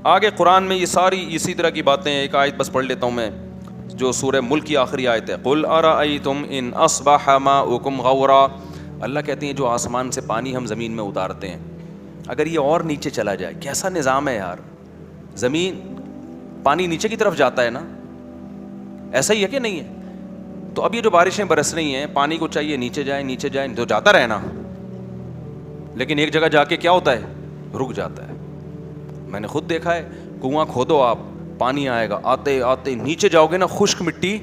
آگے قرآن میں یہ ساری اسی طرح کی باتیں ہیں. ایک آیت بس پڑھ لیتا ہوں میں جو سورہ ملک کی آخری آیت ہے. قل ارأیتم ان اصبح ماؤکم غورا. اللہ کہتے ہیں جو آسمان سے پانی ہم زمین میں اتارتے ہیں, اگر یہ اور نیچے چلا جائے, کیسا نظام ہے یار, زمین پانی نیچے کی طرف جاتا ہے نا, ایسا ہی ہے کہ نہیں ہے؟ تو اب یہ جو بارشیں برس رہی ہیں, پانی کو چاہیے نیچے جائے نیچے جائے, تو جاتا رہے نا, لیکن ایک جگہ جا کے کیا ہوتا ہے, رک جاتا ہے. میں نے خود دیکھا ہے, کنواں کھودو آپ, پانی آئے گا, آتے آتے نیچے جاؤ گے نا, خشک مٹی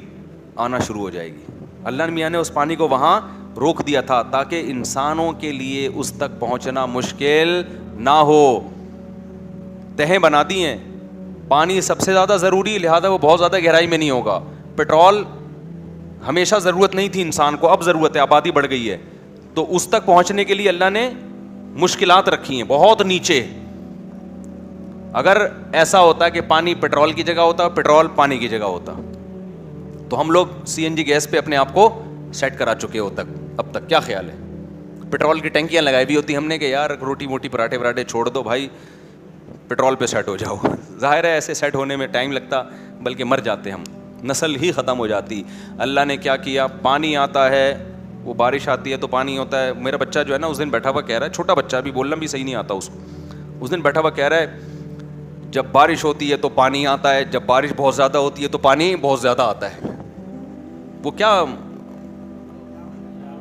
آنا شروع ہو جائے گی. اللہ میاں نے اس پانی کو وہاں روک دیا تھا تاکہ انسانوں کے لیے اس تک پہنچنا مشکل نہ ہو. تہیں بنا دی ہیں, پانی سب سے زیادہ ضروری, لہذا وہ بہت زیادہ گہرائی میں نہیں ہوگا. پیٹرول ہمیشہ ضرورت نہیں تھی انسان کو, اب ضرورت ہے, آبادی بڑھ گئی ہے, تو اس تک پہنچنے کے لیے اللہ نے مشکلات رکھی ہیں بہت نیچے. اگر ایسا ہوتا کہ پانی پیٹرول کی جگہ ہوتا, پیٹرول پانی کی جگہ ہوتا, تو ہم لوگ سی این جی گیس پہ اپنے آپ کو سیٹ کرا چکے ہو اب تک. کیا خیال ہے؟ پیٹرول کی ٹینکیاں لگائی بھی ہوتی ہم نے کہ یار روٹی موٹی پراٹھے وراٹھے چھوڑ دو بھائی, پیٹرول پہ سیٹ ہو جاؤ. ظاہر ہے ایسے سیٹ ہونے میں ٹائم لگتا, بلکہ مر جاتے ہم, نسل ہی ختم ہو جاتی. اللہ نے کیا کیا, پانی آتا ہے, وہ بارش آتی ہے تو پانی ہوتا ہے. میرا بچہ جو ہے نا اس دن بیٹھا ہوا کہہ رہا ہے, چھوٹا بچہ بھی, بولنا بھی صحیح نہیں آتا اس کو, اس دن بیٹھا ہوا کہہ رہا ہے جب بارش ہوتی ہے تو پانی آتا ہے, جب بارش بہت زیادہ ہوتی ہے تو پانی بہت زیادہ آتا ہے. وہ کیا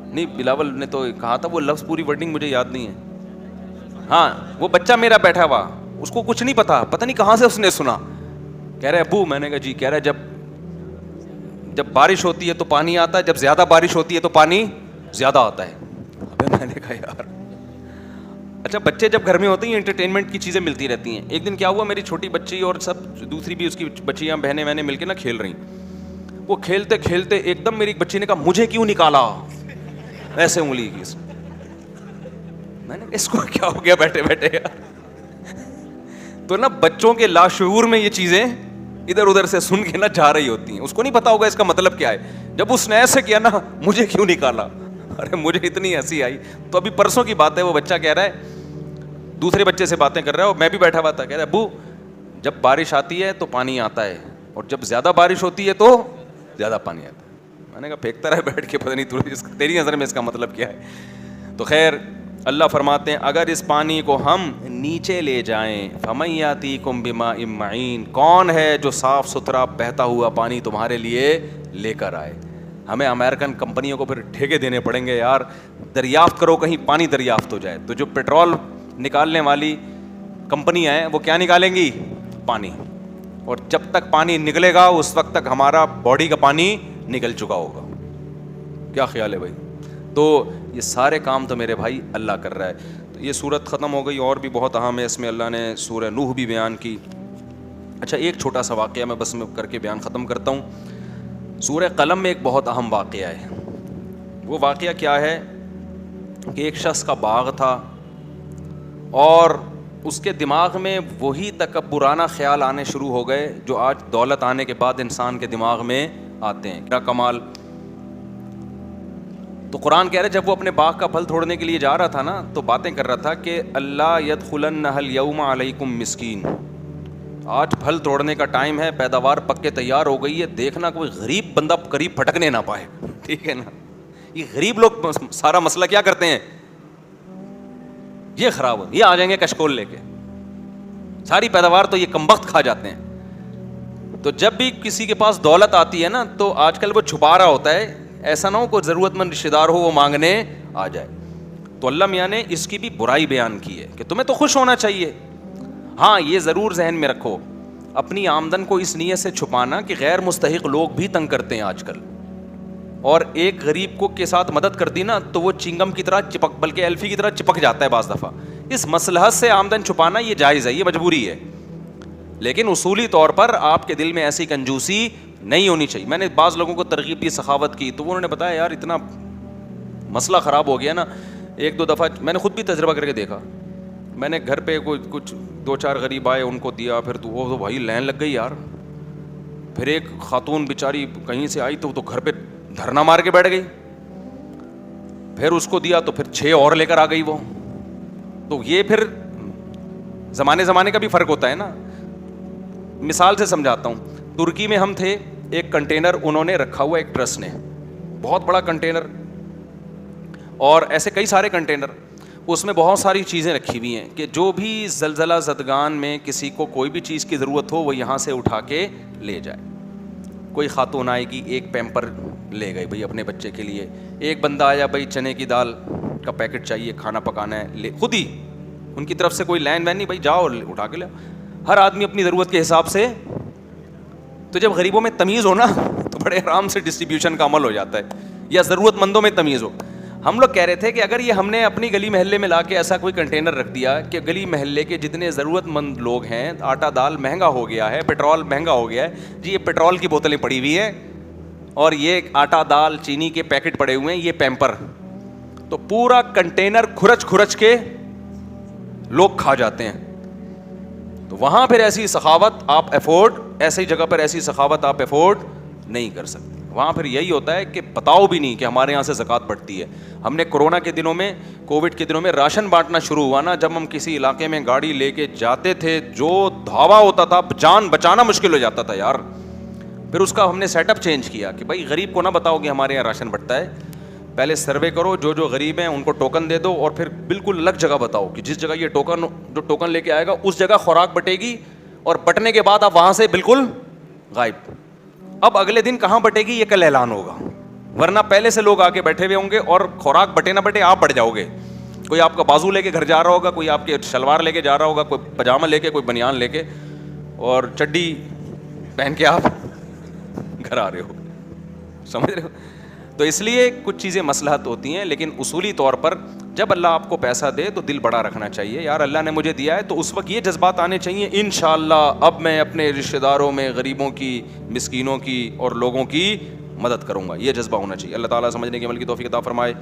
نہیں, بلاول نے تو کہا تھا وہ لفظ, پوری ورڈنگ مجھے یاد نہیں ہے. ہاں وہ بچہ میرا بیٹھا ہوا, اس کو کچھ نہیں پتہ نہیں کہاں سے اس نے سنا, کہہ رہے ابو, میں نے کہا جی, کہہ رہا جب بارش ہوتی ہے تو پانی آتا ہے, جب زیادہ بارش ہوتی ہے تو پانی زیادہ آتا ہے. ابے میں نے کہا یار, اچھا بچے جب گھر میں ہوتے ہیں انٹرٹینمنٹ کی چیزیں ملتی رہتی ہیں. ایک دن کیا ہوا, میری چھوٹی بچی اور سب دوسری بھی اس کی بچیاں بہنیں میں نے مل کے نا کھیل رہی, وہ کھیلتے کھیلتے ایک دم میری بچی نے کہا مجھے کیوں نکالا, ایسے انگلی کی. میں نے کہا اس کو کیا ہو گیا بیٹھے بیٹھے یار. تو نا بچوں کے لاشعور میں یہ چیزیں ادھر ادھر سے سن کے نا جا رہی ہوتی ہیں, اس کو نہیں پتا ہوگا اس کا مطلب کیا ہے. جب اس نے ایسے کیا نا, مجھے کیوں نکالا, ارے مجھے اتنی ہنسی آئی. تو ابھی پرسوں کی بات ہے, وہ بچہ کہہ رہا ہے, دوسرے بچے سے باتیں کر رہا ہے, اور میں بھی بیٹھا ہوا تھا, کہہ رہا ہے ابو جب بارش آتی ہے تو پانی آتا ہے, اور جب زیادہ بارش ہوتی ہے تو زیادہ پانی آتا ہے. میں نے کہا پھینکتا رہے بیٹھ کے, پتہ نہیں تیری نظر میں اس کا مطلب کیا ہے. تو خیر اللہ فرماتے ہیں اگر اس پانی کو ہم نیچے لے جائیں, فَمَن يَأْتِيكُم بِمَاءٍ مَّعِينٍ, کون ہے جو صاف ستھرا بہتا ہوا پانی تمہارے لیے لے کر آئے. ہمیں امریکن کمپنیوں کو پھر ٹھیکے دینے پڑیں گے یار, دریافت کرو کہیں پانی دریافت ہو جائے. تو جو پیٹرول نکالنے والی کمپنیاں ہیں وہ کیا نکالیں گی, پانی, اور جب تک پانی نکلے گا اس وقت تک ہمارا باڈی کا پانی نکل چکا ہوگا. کیا خیال ہے بھائی؟ تو یہ سارے کام تو میرے بھائی اللہ کر رہا ہے. تو یہ صورت ختم ہو گئی, اور بھی بہت اہم ہے اس میں, اللہ نے سورہ نوح بھی بیان کی. اچھا ایک چھوٹا سا واقعہ میں بس میں کر کے بیان ختم کرتا ہوں. سورہ قلم میں ایک بہت اہم واقعہ ہے. وہ واقعہ کیا ہے کہ ایک شخص کا باغ تھا, اور اس کے دماغ میں وہی تکبرانہ خیال آنے شروع ہو گئے جو آج دولت آنے کے بعد انسان کے دماغ میں آتے ہیں. کیا کمال. تو قرآن کہہ رہے جب وہ اپنے باغ کا پھل توڑنے کے لیے جا رہا تھا نا, تو باتیں کر رہا تھا کہ اللہ یدخلنہ الیوم علیکم مسکین, آج پھل توڑنے کا ٹائم ہے, پیداوار پک کے تیار ہو گئی ہے, دیکھنا کوئی غریب بندہ قریب پھٹکنے نہ پائے. ٹھیک ہے نا, یہ غریب لوگ سارا مسئلہ کیا کرتے ہیں, یہ خراب ہو, یہ آ جائیں گے کشکول لے کے, ساری پیداوار تو یہ کمبخت کھا جاتے ہیں. تو جب بھی کسی کے پاس دولت آتی ہے نا, تو آج کل وہ چھپا رہا ہوتا ہے, ایسا نہ ہو کوئی ضرورت مند رشتہ دار ہو وہ مانگنے آ جائے. تو اللہ میاں نے اس کی بھی برائی بیان کی ہے کہ تمہیں تو خوش ہونا چاہیے. ہاں یہ ضرور ذہن میں رکھو, اپنی آمدن کو اس نیت سے چھپانا کہ غیر مستحق لوگ بھی تنگ کرتے ہیں آج کل, اور ایک غریب کو کے ساتھ مدد کر دی نا تو وہ چنگم کی طرح چپک, بلکہ ایلفی کی طرح چپک جاتا ہے بعض دفعہ. اس مصلحت سے آمدن چھپانا یہ جائز ہے, یہ مجبوری ہے, لیکن اصولی طور پر آپ کے دل میں ایسی کنجوسی نہیں ہونی چاہیے. میں نے بعض لوگوں کو ترغیب دی, سخاوت کی, تو انہوں نے بتایا یار اتنا مسئلہ خراب ہو گیا نا. ایک دو دفعہ میں نے خود بھی تجربہ کر کے دیکھا, میں نے گھر پہ کوئی کچھ دو چار غریب آئے, ان کو دیا, پھر تو وہ تو بھائی لین لگ گئی یار. پھر ایک خاتون بیچاری کہیں سے آئی تو وہ تو گھر پہ دھرنا مار کے بیٹھ گئی, پھر اس کو دیا تو پھر 6 اور لے کر آ گئی وہ. تو یہ پھر زمانے کا بھی فرق ہوتا ہے نا. مثال سے سمجھاتا ہوں. ترکی میں ہم تھے, ایک کنٹینر انہوں نے رکھا ہوا, ایک ٹرسٹ نے, بہت بڑا کنٹینر, اور ایسے کئی سارے کنٹینر, اس میں بہت ساری چیزیں رکھی ہوئی ہیں کہ جو بھی زلزلہ زدگان میں کسی کو کوئی بھی چیز کی ضرورت ہو وہ یہاں سے اٹھا کے لے جائے. کوئی خاتون آئے گی, ایک پیمپر لے گئی بھائی اپنے بچے کے لیے, ایک بندہ آیا بھائی چنے کی دال کا پیکٹ چاہیے, کھانا پکانا ہے, لے خود ہی, ان کی طرف سے کوئی لین وین نہیں, بھائی جاؤ اٹھا کے لے. ہر آدمی اپنی ضرورت کے حساب سے. تو جب غریبوں میں تمیز ہو نا تو بڑے آرام سے ڈسٹریبیوشن کا عمل ہو جاتا ہے, یا ضرورت مندوں میں تمیز ہو. ہم لوگ کہہ رہے تھے کہ اگر یہ ہم نے اپنی گلی محلے میں لا کے ایسا کوئی کنٹینر رکھ دیا کہ گلی محلے کے جتنے ضرورت مند لوگ ہیں, آٹا دال مہنگا ہو گیا ہے, پیٹرول مہنگا ہو گیا ہے, جی یہ پیٹرول کی بوتلیں پڑی ہوئی ہیں اور یہ آٹا دال چینی کے پیکٹ پڑے ہوئے ہیں, یہ پیمپر, تو پورا کنٹینر کھرچ کھرچ کے لوگ کھا جاتے ہیں. تو وہاں پھر ایسی سخاوت آپ افورڈ, ایسی جگہ پر ایسی سخاوت آپ افورڈ نہیں کر سکتے. وہاں پھر یہی ہوتا ہے کہ بتاؤ بھی نہیں کہ ہمارے یہاں سے زکوٰۃ بڑھتی ہے. ہم نے کورونا کے دنوں میں, کووڈ کے دنوں میں راشن بانٹنا شروع ہوا نا, جب ہم کسی علاقے میں گاڑی لے کے جاتے تھے, جو دھاوا ہوتا تھا, جان بچانا مشکل ہو جاتا تھا یار. پھر اس کا ہم نے سیٹ اپ چینج کیا کہ بھائی غریب کو نہ بتاؤ کہ ہمارے یہاں راشن بٹتا ہے, پہلے سروے کرو, جو جو غریب ہیں ان کو ٹوکن دے دو, اور پھر بالکل الگ جگہ بتاؤ کہ جس جگہ یہ ٹوکن, جو ٹوکن لے کے آئے گا اس جگہ خوراک بٹے گی, اور بٹنے کے بعد آپ وہاں سے بالکل غائب. اب اگلے دن کہاں بٹے گی یہ کل اعلان ہوگا, ورنہ پہلے سے لوگ آ کے بیٹھے ہوئے ہوں گے, اور خوراک بٹے نہ بٹے آپ بڑھ جاؤ گے. کوئی آپ کا بازو لے کے گھر جا رہا ہوگا, کوئی آپ کے شلوار لے کے جا رہا ہوگا, کوئی پاجامہ لے کے, کوئی بنیان لے کے, اور چڈی پہن کے آپ گھر آ رہے ہو, سمجھ رہے ہو. تو اس لیے کچھ چیزیں مصلحت ہوتی ہیں, لیکن اصولی طور پر جب اللہ آپ کو پیسہ دے تو دل بڑا رکھنا چاہیے. یار اللہ نے مجھے دیا ہے, تو اس وقت یہ جذبات آنے چاہیے, انشاءاللہ اب میں اپنے رشتہ داروں میں غریبوں کی, مسکینوں کی اور لوگوں کی مدد کروں گا. یہ جذبہ ہونا چاہیے. اللہ تعالیٰ سمجھنے کے عمل کی توفیق عطا فرمائے.